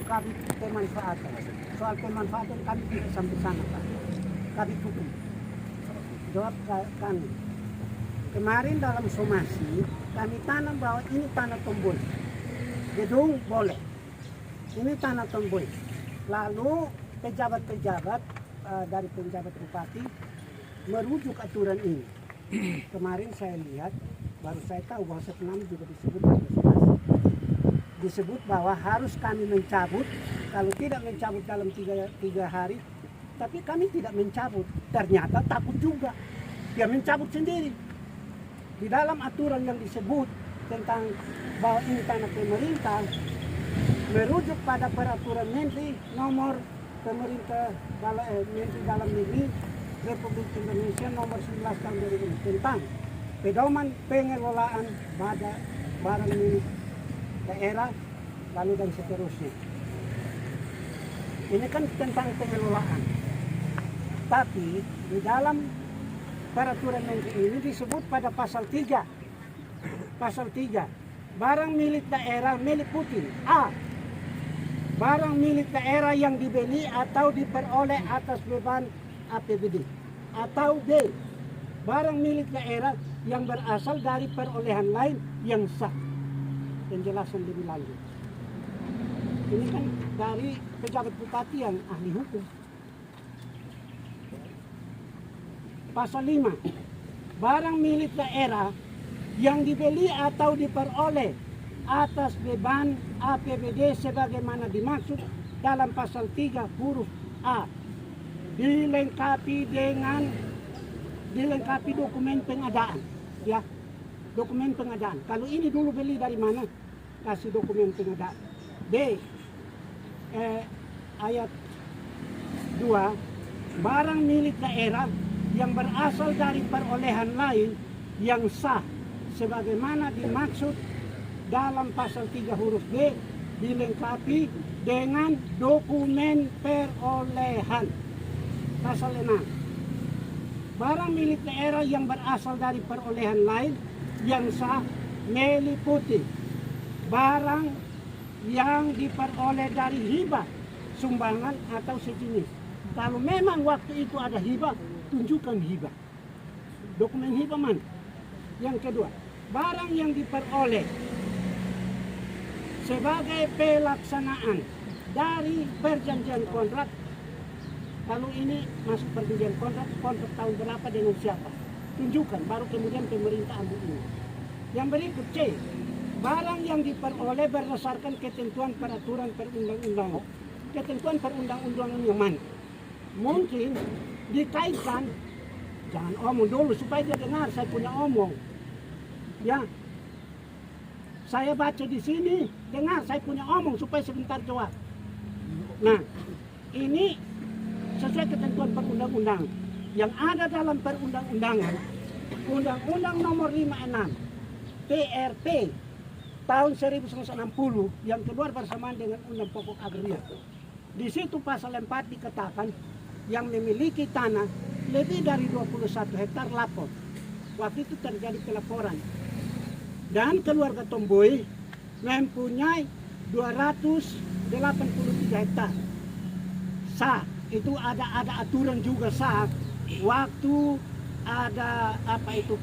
kabit pemanfaatan. Soal pemanfaatan kami tidak sampai sana, Pak. Kabit hukum. Jawab kami. Kemarin dalam somasi kami tanam bahwa ini tanah tombol. Gedung boleh. Ini tanah tombol. Lalu pejabat-pejabat dari penjabat bupati merujuk aturan ini. Kemarin saya lihat, baru saya tahu bahwa setenang juga disebut disebut bahwa harus kami mencabut. Kalau tidak mencabut dalam tiga hari, tapi kami tidak mencabut. Ternyata takut juga, dia mencabut sendiri. Di dalam aturan yang disebut tentang bahwa ini tanah pemerintah, merujuk pada peraturan Menteri nomor pemerintah Menteri Dalam Negeri Republik Indonesia nomor 11 tahun 2000 tentang pedoman pengelolaan barang milik daerah lalu dan seterusnya. Ini kan tentang pengelolaan. Tapi di dalam peraturan Menteri ini disebut pada pasal 3. Pasal 3. Barang milik daerah milik Putin. A. Barang milik daerah yang dibeli atau diperoleh atas beban APBD. Atau B. Barang milik daerah yang berasal dari perolehan lain yang sah. Penjelasan lebih lanjut. Ini kan dari pejabat bupati yang ahli hukum. Pasal 5. Barang milik daerah yang dibeli atau diperoleh atas beban APBD sebagaimana dimaksud dalam pasal 3 huruf A dilengkapi dokumen pengadaan, ya, dokumen pengadaan. Kalau ini dulu beli dari mana, kasih dokumen pengadaan. B. Ayat 2, barang milik daerah yang berasal dari perolehan lain yang sah sebagaimana dimaksud dalam pasal 3 huruf B dilengkapi dengan dokumen perolehan. Pasal 6. Barang milik daerah yang berasal dari perolehan lain yang sah meliputi barang yang diperoleh dari hibah, sumbangan atau sejenis. Kalau memang waktu itu ada hibah, tunjukkan hibah. Dokumen hibah mana? Yang kedua, barang yang diperoleh sebagai pelaksanaan dari perjanjian kontrak. Kalau ini masuk perjanjian kontrak tahun berapa dengan siapa? Tunjukkan, baru kemudian pemerintah ambil ini. Yang berikut C, barang yang diperoleh berdasarkan ketentuan peraturan perundang-undangan. Ketentuan perundang-undangan yang mana? Mungkin dikaitkan, jangan omong dulu supaya dia dengar saya punya omong. Ya, saya baca di sini, dengar saya punya omong supaya sebentar jawab. Nah, ini sesuai ketentuan perundang-undangan yang ada dalam perundang-undangan, Undang-Undang Nomor 56 PRP tahun 1960 yang keluar bersamaan dengan Undang Pokok Agraria. Di situ pasal 4 dikatakan yang memiliki tanah lebih dari 21 hektar lapor. Waktu itu terjadi pelaporan. Dan keluarga Tomboy mempunyai 283 hektar. Sah, itu ada aturan juga sah. Waktu ada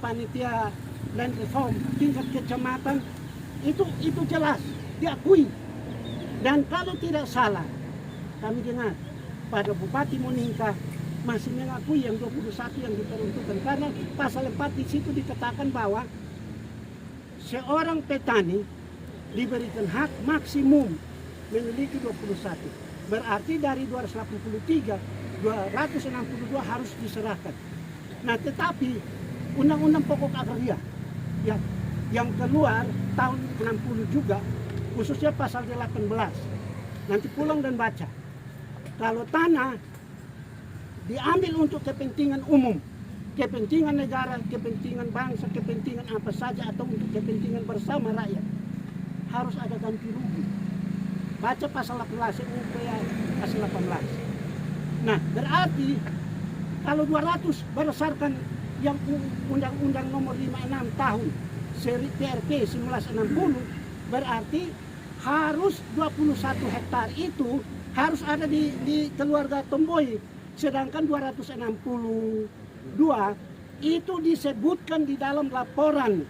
panitia land reform tingkat kecamatan itu jelas diakui. Dan kalau tidak salah, kami dengar pada Bupati Moninka masih mengakui yang 21 yang diperuntukkan karena pasal 4 di situ dikatakan bahwa seorang petani diberikan hak maksimum memiliki 21. Berarti dari 283, 262 harus diserahkan. Nah, tetapi Undang-Undang Pokok Agraria yang keluar tahun 60 juga, khususnya pasal 18. Nanti pulang dan baca. Kalau tanah diambil untuk kepentingan umum, kepentingan negara, kepentingan bangsa, kepentingan apa saja atau untuk kepentingan bersama rakyat, harus ada ganti rugi. Baca pasal 18 UPA pasal 18. Nah, berarti kalau 200 berdasarkan yang Undang-Undang Nomor 56 tahun seri PRP 1960, berarti harus 21 hektar itu harus ada di keluarga Tomboy, sedangkan 262 itu disebutkan di dalam laporan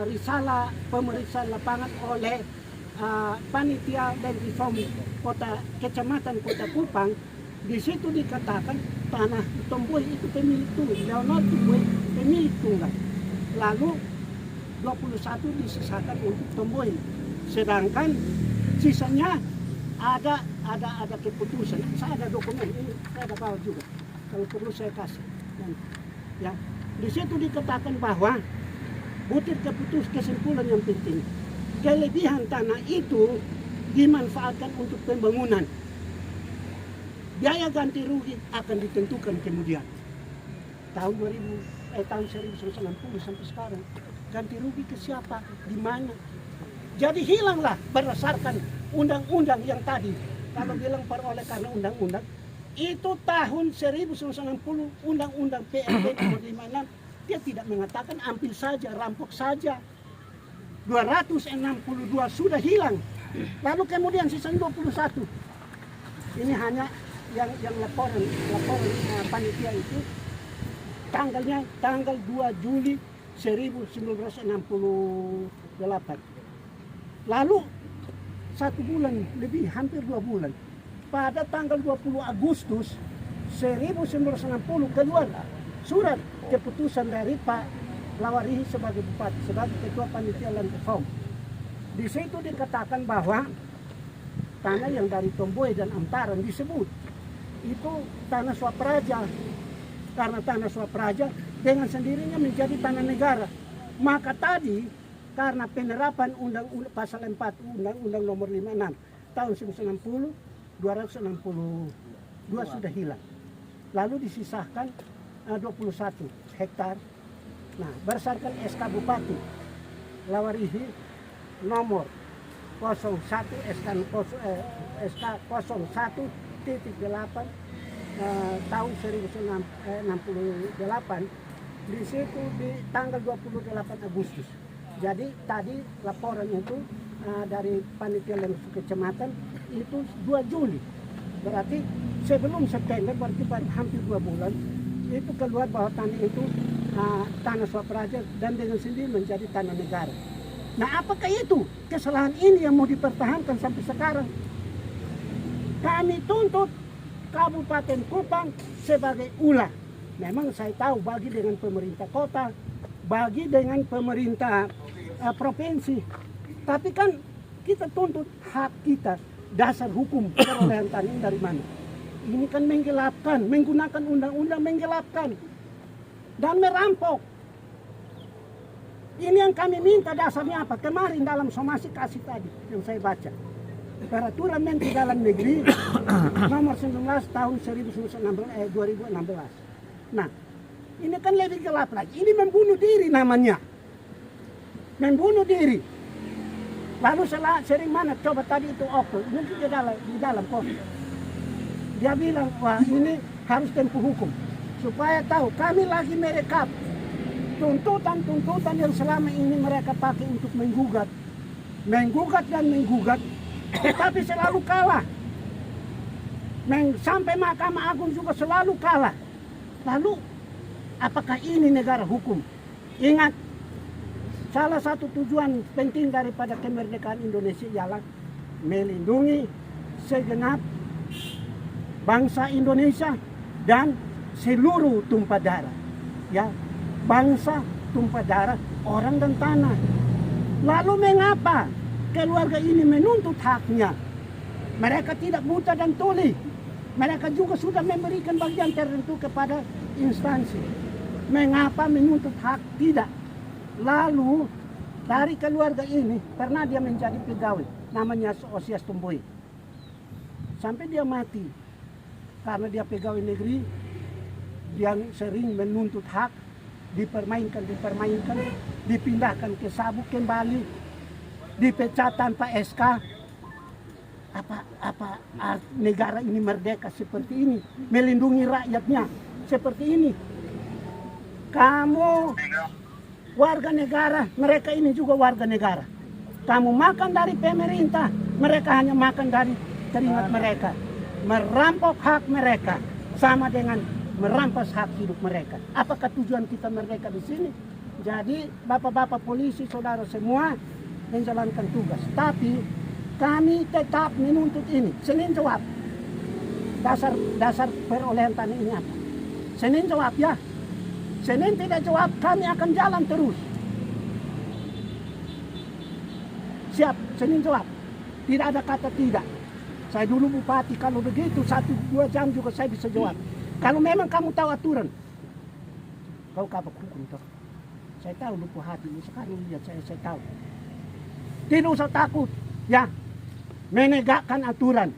risalah pemeriksaan lapangan oleh panitia dan reform kecamatan Kota Kupang. Di situ dikatakan tanah Tomboy itu pemilik tunggal, Leonard Tomboy pemilik tunggal. Lalu 21 disisakan untuk Tomboy, sedangkan sisanya ada keputusan. Saya ada dokumen ini, saya ada bawa juga. Kalau perlu saya kasih. Ya, di situ dikatakan bahwa butir kesimpulan yang penting, kelebihan tanah itu dimanfaatkan untuk pembangunan. Biaya ganti rugi akan ditentukan kemudian. Tahun 1960 sampai sekarang, ganti rugi ke siapa, di mana? Jadi hilanglah berdasarkan undang-undang yang tadi. Kalau bilang peroleh karena undang-undang, itu tahun 1960 undang-undang PLB nomor 56, dia tidak mengatakan ambil saja, rampok saja. 262 sudah hilang. Lalu kemudian sisa 21. Ini hanya yang laporan panitia itu tanggalnya tanggal 2 Juli 1968. Lalu 1 bulan lebih, hampir 2 bulan. Pada tanggal 20 Agustus 1960 keluar surat keputusan dari Pak Lawarihi sebagai bupati, sebagai ketua panitia Land Reform. Di situ dikatakan bahwa tanah yang dari Tomboy dan Amparan disebut itu tanah swapraja. Karena tanah swapraja dengan sendirinya menjadi tanah negara. Maka tadi karena penerapan undang-undang pasal 4 undang-undang nomor 56 tahun 1960, 262 sudah hilang. Lalu disisahkan 21 hektar. Nah, berdasarkan SK Bupati Lawarihi nomor 01 SK 01.8 tahun 1968, di situ di tanggal 28 Agustus. Jadi tadi laporan itu dari panitia Land kecamatan itu 2 Juli. Berarti sebelum September, berarti hampir 2 bulan, itu keluar bahwa tanah itu tanah swapraja dan dengan sendiri menjadi tanah negara. Nah, apakah itu kesalahan ini yang mau dipertahankan sampai sekarang? Kami tuntut Kabupaten Kupang sebagai ulah. Memang saya tahu bagi dengan pemerintah kota, bagi dengan pemerintah provinsi. Tapi kan kita tuntut hak kita, dasar hukum perolehan tanah dari mana? Ini kan menggelapkan, menggunakan undang-undang menggelapkan dan merampok. Ini yang kami minta dasarnya apa? Kemarin dalam somasi kasih tadi yang saya baca. Peraturan Menteri Dalam Negeri nomor 19 tahun 2016. Nah, ini kan lebih gelap lagi. Ini membunuh diri namanya. Membunuh diri. Lalu sering mana coba tadi itu Opel, mungkin di dalam kopi. Dia bilang, wah ini harus tempuh hukum. Supaya tahu, kami lagi merekap tuntutan-tuntutan yang selama ini mereka pakai untuk menggugat. Menggugat dan menggugat. Tetapi selalu kalah. Sampai Mahkamah Agung juga selalu kalah. Lalu, apakah ini negara hukum? Ingat, salah satu tujuan penting daripada kemerdekaan Indonesia ialah melindungi segenap bangsa Indonesia dan seluruh tumpah darah. Ya, bangsa, tumpah darah, orang dan tanah. Lalu mengapa keluarga ini menuntut haknya? Mereka tidak buta dan tuli. Mereka juga sudah memberikan bagian tertentu kepada instansi. Mengapa menuntut hak? Tidak. Lalu dari keluarga ini pernah dia menjadi pegawai, namanya Osias Tomboy. Sampai dia mati karena dia pegawai negeri yang sering menuntut hak, dipermainkan, dipindahkan ke Sabuk kembali, dipecat tanpa SK. Apa negara ini merdeka seperti ini, melindungi rakyatnya seperti ini? Kamu warga negara, mereka ini juga warga negara. Kamu makan dari pemerintah, mereka hanya makan dari keringat mereka. Merampok hak mereka sama dengan merampas hak hidup mereka. Apakah tujuan kita mereka di sini? Jadi bapak-bapak polisi, saudara semua menjalankan tugas. Tapi kami tetap menuntut ini. Senin jawab. Dasar perolehan tanah ini apa? Senin jawab ya. Senin tidak jawab, kami akan jalan terus. Siap, Senin jawab. Tidak ada kata tidak. Saya dulu bupati, kalau begitu 1-2 jam juga saya bisa jawab. Kalau memang kamu tahu aturan, kau kabak hukum toh. Saya tahu lupa hati, sekarang lihat saya tahu. Tidak usah takut, ya, menegakkan aturan.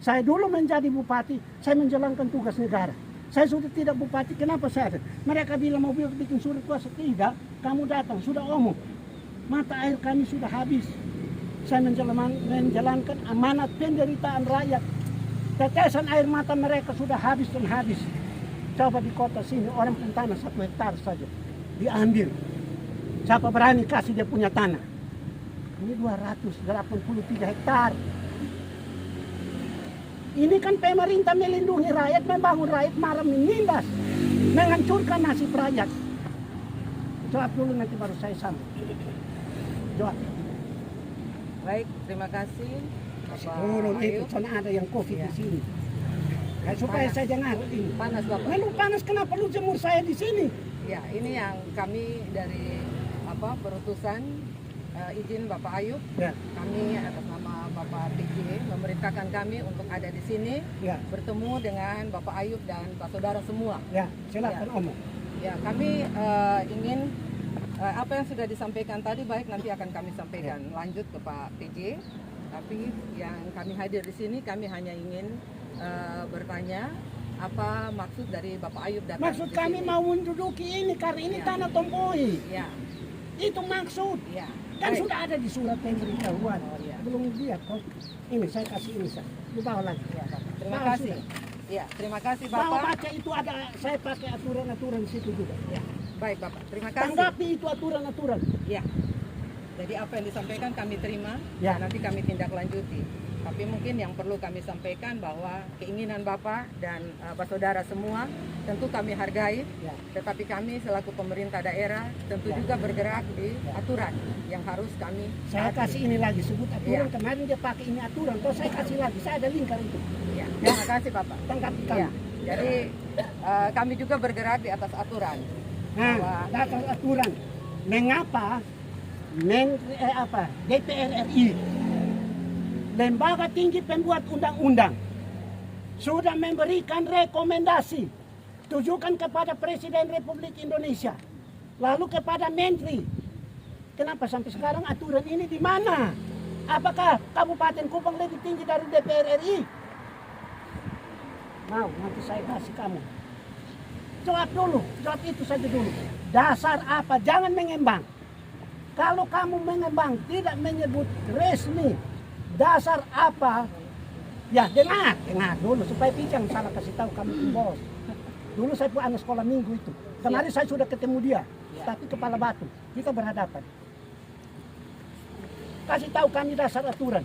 Saya dulu menjadi bupati, saya menjalankan tugas negara. Saya sudah tidak bupati, kenapa saya ada? Mereka bilang mau bikin surat kuasa, tidak. Kamu datang, sudah omong. Mata air kami sudah habis. Saya menjalankan amanat penderitaan rakyat. Tetesan air mata mereka sudah habis dan habis. Coba di kota sini, orang punya tanah 1 hektar saja diambil. Siapa berani kasih dia punya tanah? Ini 283 hektar. Ini kan pemerintah melindungi rakyat, membangun rakyat, malah menindas, menghancurkan nasib rakyat. Jawab dulu, nanti baru saya sambung. Jawab. Baik, terima kasih. Turun itu, sana ada yang COVID di sini. Ya, supaya Panas. saya dengar ini. Panas Bapak. Lalu panas, kenapa lu jemur saya di sini? Ya, ini yang kami dari perutusan izin Bapak Ayub. Ya, Kami atas nama Bapak PJ memerintahkan kami untuk ada di sini ya, bertemu dengan Bapak Ayub dan Pak Saudara semua. ya, silakan Ya. omong. Ya, kami ingin apa yang sudah disampaikan tadi baik nanti akan kami sampaikan lanjut ke Pak PJ. Tapi yang kami hadir di sini kami hanya ingin bertanya apa maksud dari Bapak Ayub datang. Maksud di kami sini. mau menduduki ini karena ini Ya. tanah Tompoi. Ya, Itu maksud. ya. Kan Baik. sudah ada di surat pemberitahuan. Oh, iya. Belum lihat kok. Ini saya kasih ini saya. Lu bawa lagi. Ya, Bapak. Terima Bawa kasih. sudah. Ya, terima kasih Bawa Bapak. baca itu ada, saya pakai aturan-aturan di situ juga. Ya, baik Bapak. Terima kasih. Tanggapi itu aturan-aturan. Ya. Jadi apa yang disampaikan kami terima, Ya. nanti kami tindak lanjuti. Tapi mungkin yang perlu kami sampaikan bahwa keinginan Bapak dan Pak Saudara semua tentu kami hargai, Ya. tetapi kami selaku pemerintah daerah tentu Ya. juga bergerak di Ya. aturan yang harus kami Saya taati. kasih ini lagi, sebut aturan. Ya. Kemarin dia pakai ini aturan. Terus saya kasih lagi, saya ada lingkar itu. Ya. Terima kasih Bapak. Tanggapi kami. Ya. Jadi kami juga bergerak di atas aturan. Nah, Bahwa- atas aturan. Mengapa DPR RI, lembaga tinggi pembuat undang-undang, sudah memberikan rekomendasi tujukan kepada Presiden Republik Indonesia, lalu kepada Menteri. Kenapa sampai sekarang aturan ini di mana? Apakah Kabupaten Kupang lebih tinggi dari DPR RI? Mau, nanti saya kasih kamu. Jawab dulu, jawab itu saja dulu. Dasar apa? Jangan mengembang. Kalau kamu mengembang tidak menyebut resmi, dasar apa? Ya dengar dulu supaya Pijang salah kasih tahu kami bos. Dulu saya pun anak sekolah minggu itu. Kemarin saya sudah ketemu dia, tapi kepala batu. Kita berhadapan. Kasih tahu kami dasar aturan,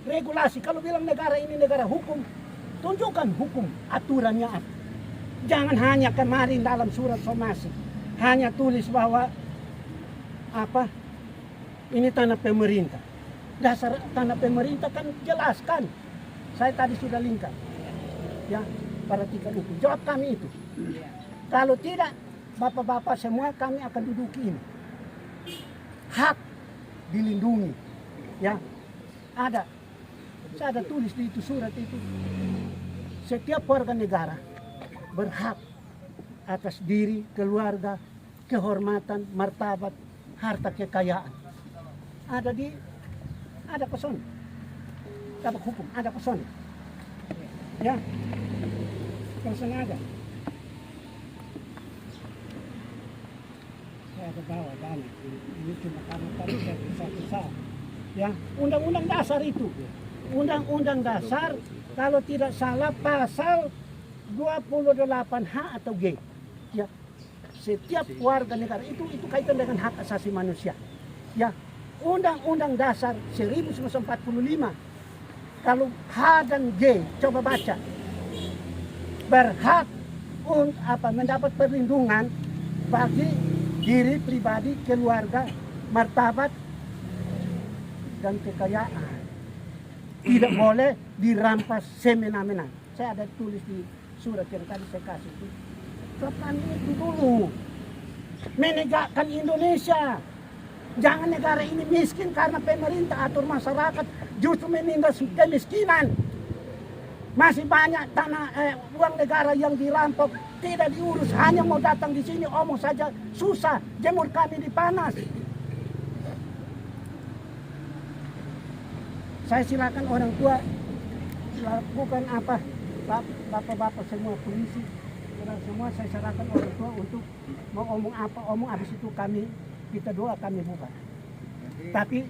regulasi. Kalau bilang negara ini negara hukum, tunjukkan hukum aturannya apa. Jangan hanya kemarin dalam surat somasi hanya tulis bahwa apa ini tanah pemerintah. Dasar tanah pemerintah kan jelaskan. Saya tadi sudah lingkar. Ya, perhatikan itu. Jawab kami itu. Ya. Kalau tidak, bapak-bapak semua kami akan duduki ini. Hak dilindungi. Ya, ada. Saya ada tulis di itu surat itu. Setiap warga negara berhak atas diri, keluarga, kehormatan, martabat, harta kekayaan. Ada pesan. Dapat hukum, ada pesan. Ya, pesan ada. Saya ada bawa banyak. Ini cuma karena tadi saya pisah-pisah. Ya, undang-undang dasar itu. Undang-undang dasar kalau tidak salah pasal 28H atau G. Ya. Setiap warga negara itu kaitan dengan hak asasi manusia. Ya. Undang-Undang Dasar 1945, kalau H dan G, coba baca, berhak mendapat perlindungan bagi diri pribadi, keluarga, martabat, dan kekayaan. Tidak boleh dirampas semena-mena. Saya ada tulis di surat yang tadi saya kasih itu. Sopan itu dulu. Menegakkan Indonesia. Jangan negara ini miskin karena pemerintah atur masyarakat justru menindas kemiskinan. Masih banyak uang negara yang dirampok, tidak diurus, hanya mau datang di sini omong saja susah, jemur kami di panas. Saya silakan orang tua, bukan bapak-bapak semua polisi, semua saya silakan orang tua untuk mau omong apa, omong habis itu kita doa kami buka. Tapi